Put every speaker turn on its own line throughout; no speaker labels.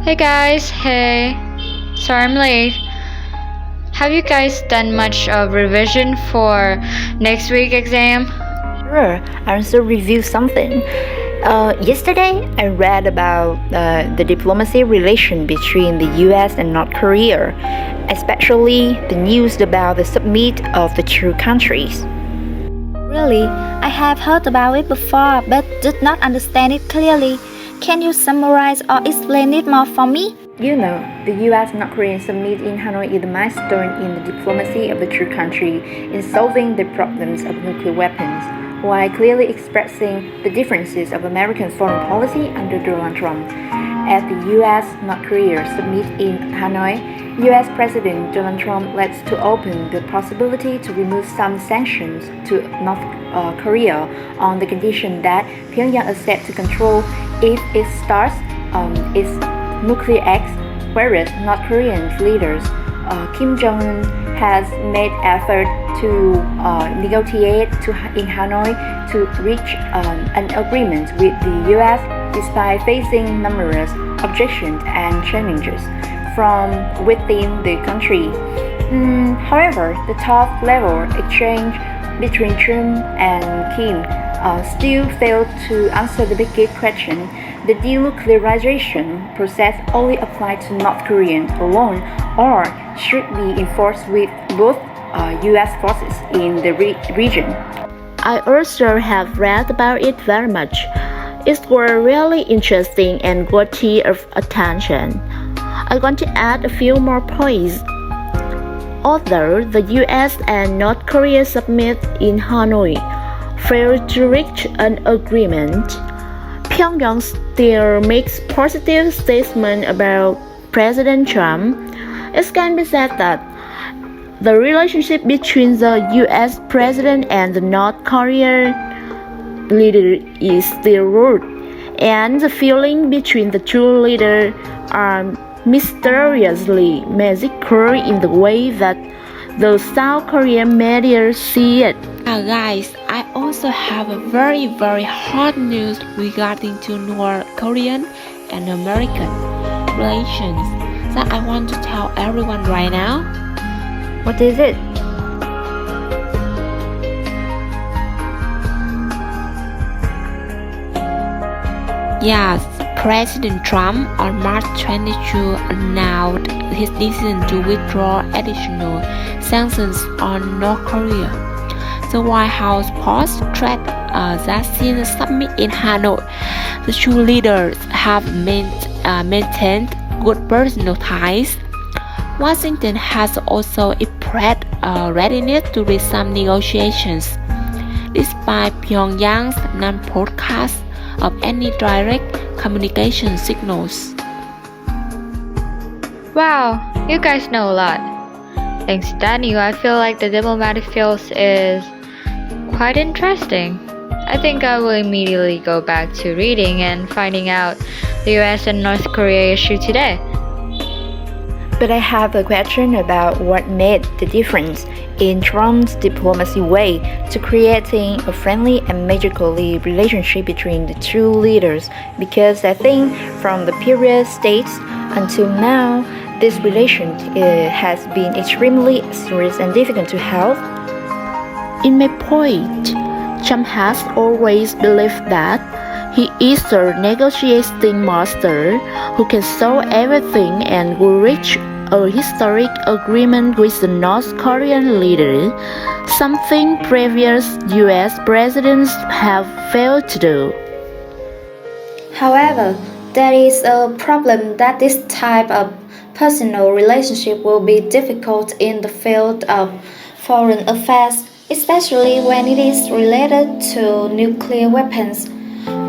Hey guys, hey. Sorry I'm late. Have you guys done much of revision for next week exam?
Sure, I also review something. Yesterday, I read about the diplomacy relation between the US and North Korea, especially the news about the summit of the two countries.
Really, I have heard about it before but did not understand it clearly. Can you summarize or explain it more for me?
You know, the US-North Korean summit in Hanoi is a milestone in the diplomacy of the two countries in solving the problems of nuclear weapons, while clearly expressing the differences of American foreign policy under Donald Trump. At the US-North Korea summit in Hanoi, US President Donald Trump pledged to open the possibility to remove some sanctions to North Korea on the condition that Pyongyang accepts to control if it starts its nuclear acts, whereas North Korean leaders Kim Jong-un has made effort to negotiate in Hanoi to reach an agreement with the US despite facing numerous objections and challenges from within the country. However, the top-level exchange between Trump and Kim still failed to answer the big question. The denuclearization process only applies to North Koreans alone or should be enforced with both US forces in the region.
I also have read about it very much. It was really interesting and worthy of attention. I want to add a few more points. Although the US and North Korea summit in Hanoi failed to reach an agreement, Pyongyang still makes positive statements about President Trump. It can be said that the relationship between the US president and the North Korean leader is still root, and the feeling between the two leaders are mysteriously magical in the way that the South Korean media see it.
Guys, I also have a very hot news regarding to North Korean and American relations that I want to tell everyone right now.
What is it?
Yes, President Trump on March 22 announced his decision to withdraw additional sanctions on North Korea. The White House Post tracked that since the summit in Hanoi, the two leaders have maintained good personal ties. Washington has also expressed readiness to resume negotiations, despite Pyongyang's non-broadcast of any direct communication signals.
Wow, you guys know a lot. Thanks to that news, I feel like the diplomatic field is quite interesting. I think I will immediately go back to reading and finding out the US and North Korea issue today.
But I have a question about what made the difference in Trump's diplomacy way to creating a friendly and magically relationship between the two leaders, because I think from the previous states until now, this relation has been extremely serious and difficult to have.
In my point, Trump has always believed that he is a negotiating master who can solve everything and will reach a historic agreement with the North Korean leader, something previous US presidents have failed to do.
However, there is a problem that this type of personal relationship will be difficult in the field of foreign affairs, especially when it is related to nuclear weapons.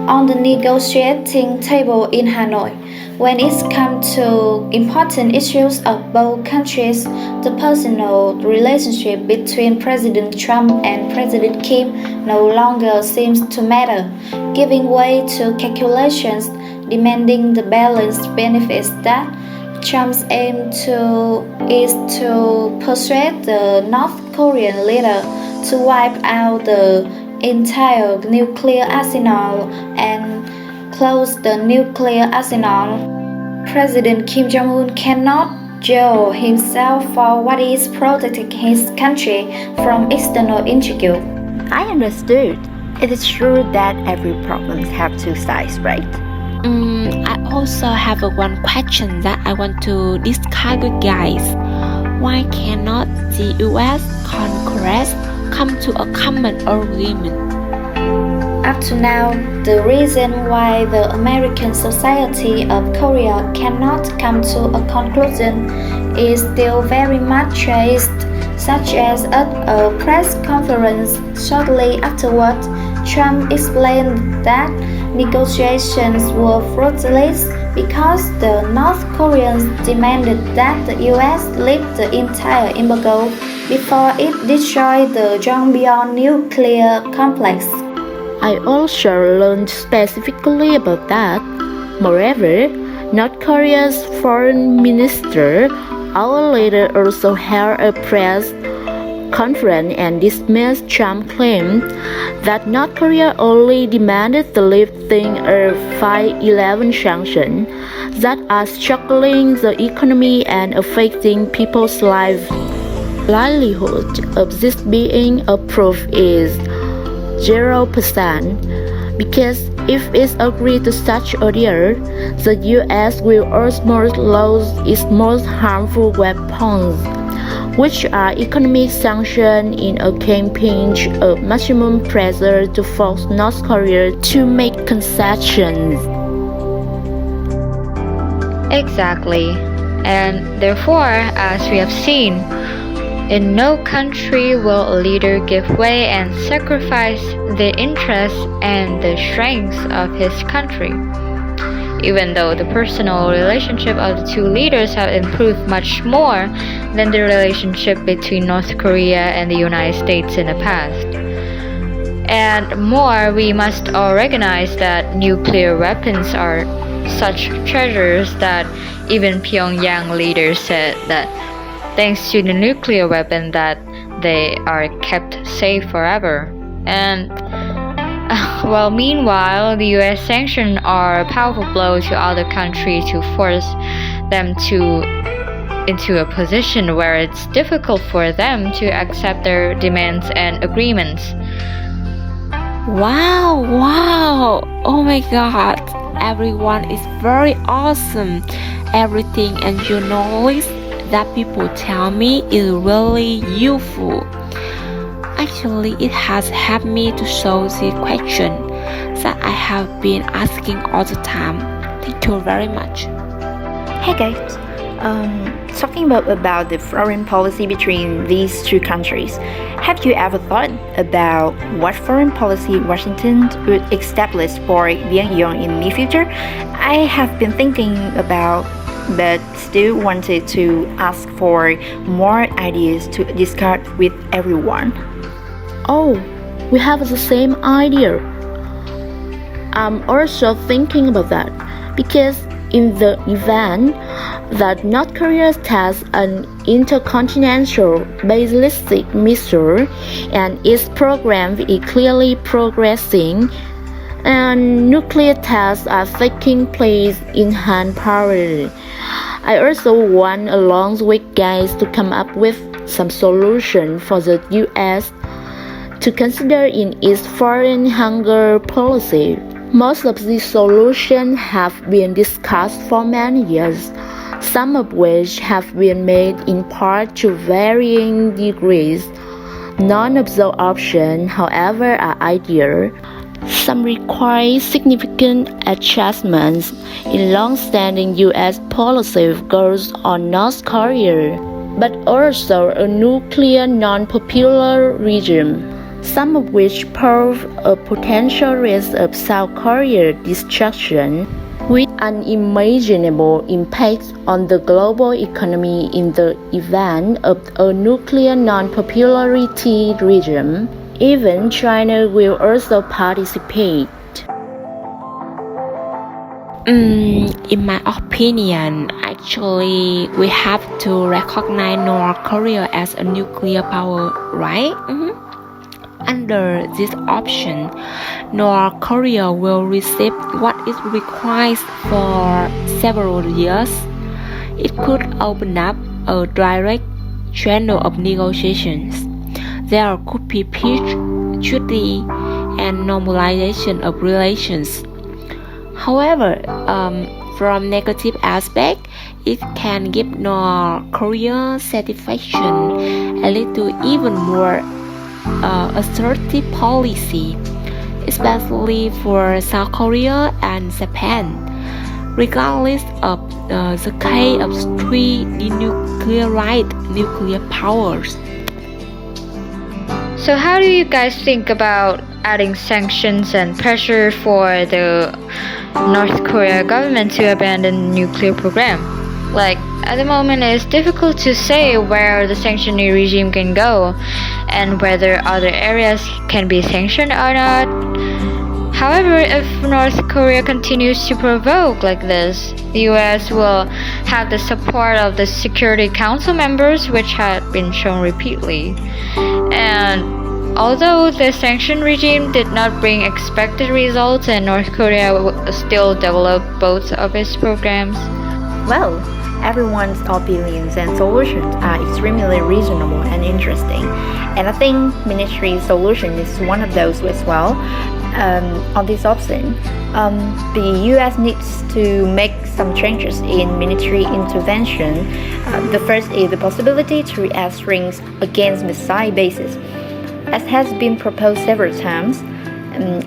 On the negotiating table in Hanoi, when it comes to important issues of both countries, the personal relationship between President Trump and President Kim no longer seems to matter, giving way to calculations demanding the balanced benefits that Trump's aim is to persuade the North Korean leader to wipe out the entire nuclear arsenal and close the nuclear arsenal. President Kim Jong-un cannot jail himself for what is protecting his country from external intrigue.
I understood. It is true that every problem has two sides, right?
I also have one question that I want to discuss with guys. Why cannot the US Congress come to a common agreement?
Up to now, the reason why the American Society of Korea cannot come to a conclusion is still very much traced, such as at a press conference shortly afterward, Trump explained that negotiations were fruitless because the North Koreans demanded that the US lift the entire embargo before it destroyed the Yongbyon nuclear complex.
I also learned specifically about that. Moreover, North Korea's foreign minister hour later also held a press conference and dismissed Trump's claim that North Korea only demanded the lifting of 5/11 sanctions that are struggling the economy and affecting people's lives. Likelihood of this being approved is 0%, because if it's agreed to such a deal, the US will almost lose its most harmful weapons, which are economic sanctions in a campaign of maximum pressure to force North Korea to make concessions.
Exactly. And therefore, as we have seen, in no country will a leader give way and sacrifice the interests and the strengths of his country. Even though the personal relationship of the two leaders have improved much more than the relationship between North Korea and the United States in the past. And more, we must all recognize that nuclear weapons are such treasures that even Pyongyang leaders said that thanks to the nuclear weapon that they are kept safe forever. And meanwhile, the US sanctions are a powerful blow to other countries to force them into a position where it's difficult for them to accept their demands and agreements.
Wow, oh my god, everyone is very awesome. Everything and your knowledge that people tell me is really useful. Actually, it has helped me to solve the question that I have been asking all the time. Thank you very much.
Hey guys, talking about the foreign policy between these two countries, have you ever thought about what foreign policy Washington would establish for Pyongyang in the future? I have been thinking about, but still wanted to ask for more ideas to discuss with everyone.
Oh, we have the same idea. I'm also thinking about that because in the event that North Korea tests an intercontinental ballistic missile and its program is clearly progressing, and nuclear tests are taking place in hand parallel. I also want, along with guys, to come up with some solution for the US to consider in its foreign hunger policy. Most of these solutions have been discussed for many years, some of which have been made in part to varying degrees. None of the options, however, are ideal. Some require significant adjustments in long-standing U.S. policy goals on North Korea, but also a nuclear non-popular regime, some of which pose a potential risk of South Korea destruction, with unimaginable impacts on the global economy in the event of a nuclear non-popularity regime. Even China will also participate.
In my opinion, actually, we have to recognize North Korea as a nuclear power, right? Under this option, North Korea will receive what it requires for several years. It could open up a direct channel of negotiations. There could be peace, treaty, and normalization of relations. However, from negative aspect, it can give North Korea satisfaction and lead to even more assertive policy, especially for South Korea and Japan, regardless of the case of three denuclearized nuclear powers.
So how do you guys think about adding sanctions and pressure for the North Korea government to abandon nuclear program? Like, at the moment it's difficult to say where the sanctioning regime can go and whether other areas can be sanctioned or not. However, if North Korea continues to provoke like this, the US will have the support of the Security Council members, which had been shown repeatedly. And although the sanction regime did not bring expected results and North Korea will still develop both of its programs,
Well, everyone's opinions and solutions are extremely reasonable and interesting, and I think military solution is one of those as well. On this option, the US needs to make some changes in military intervention. The first is the possibility to add strings against missile bases, as has been proposed several times.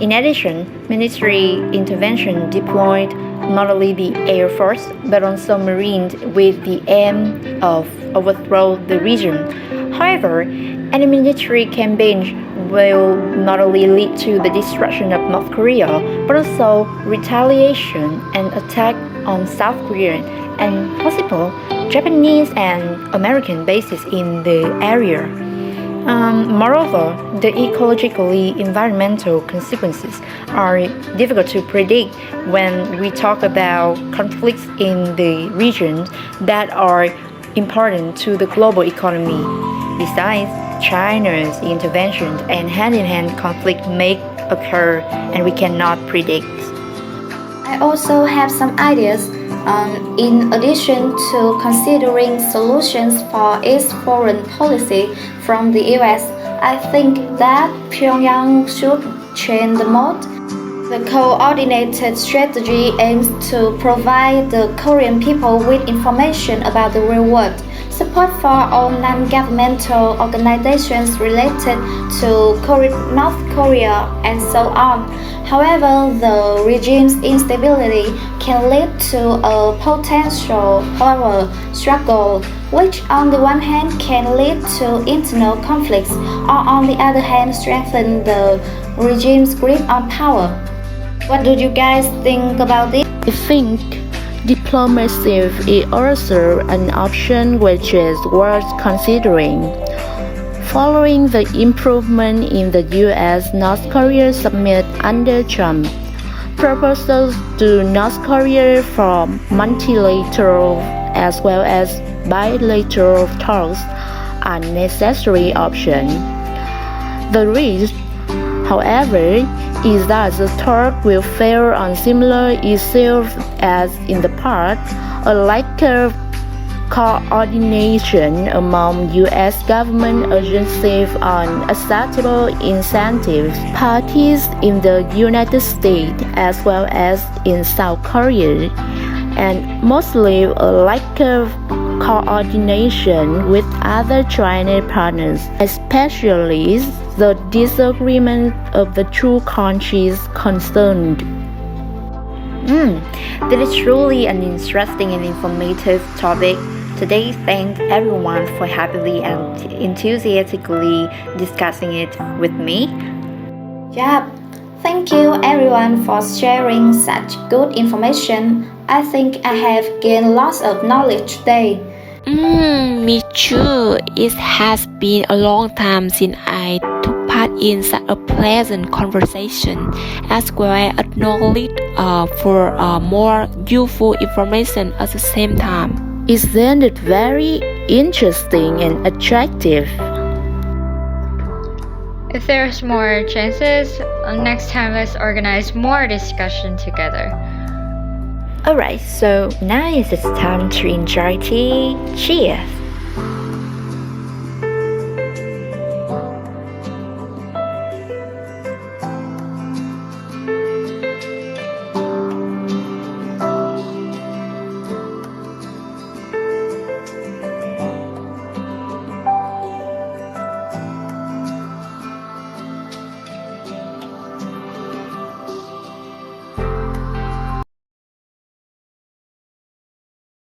In addition, military intervention deployed not only the Air Force but also Marines with the aim of overthrow the region. However, any military campaign will not only lead to the destruction of North Korea but also retaliation and attack on South Korea and possible Japanese and American bases in the area. Moreover, the ecologically environmental consequences are difficult to predict when we talk about conflicts in the region that are important to the global economy. Besides, China's intervention and hand-in-hand conflict may occur and we cannot predict.
I also have some ideas. In addition to considering solutions for its foreign policy from the US, I think that Pyongyang should change the mode. The coordinated strategy aims to provide the Korean people with information about the real world, support for all non-governmental organizations related to North Korea, and so on. However, the regime's instability can lead to a potential power struggle, which on the one hand can lead to internal conflicts, or on the other hand strengthen the regime's grip on power. What do you guys think about this?
I think diplomacy is also an option which is worth considering. Following the improvement in the US-North Korea summit under Trump, proposals to North Korea for multilateral as well as bilateral talks are necessary options. The risk, however, is that the talk will fail on similar issues as in the past, a lack of coordination among U.S. government agencies on acceptable incentives, parties in the United States as well as in South Korea, and mostly a lack of coordination with other Chinese partners, especially the disagreement of the two countries concerned.
That is truly an interesting and informative topic. Today, thanks everyone for happily and enthusiastically discussing it with me.
Yeah, thank you everyone for sharing such good information. I think I have gained lots of knowledge today.
Me too. It has been a long time since I took part in such a pleasant conversation, as well as knowledge for more useful information at the same time.
Isn't it very interesting and attractive?
If there's more chances, next time let's organize more discussion together.
Alright, so now it's time to enjoy tea. Cheers!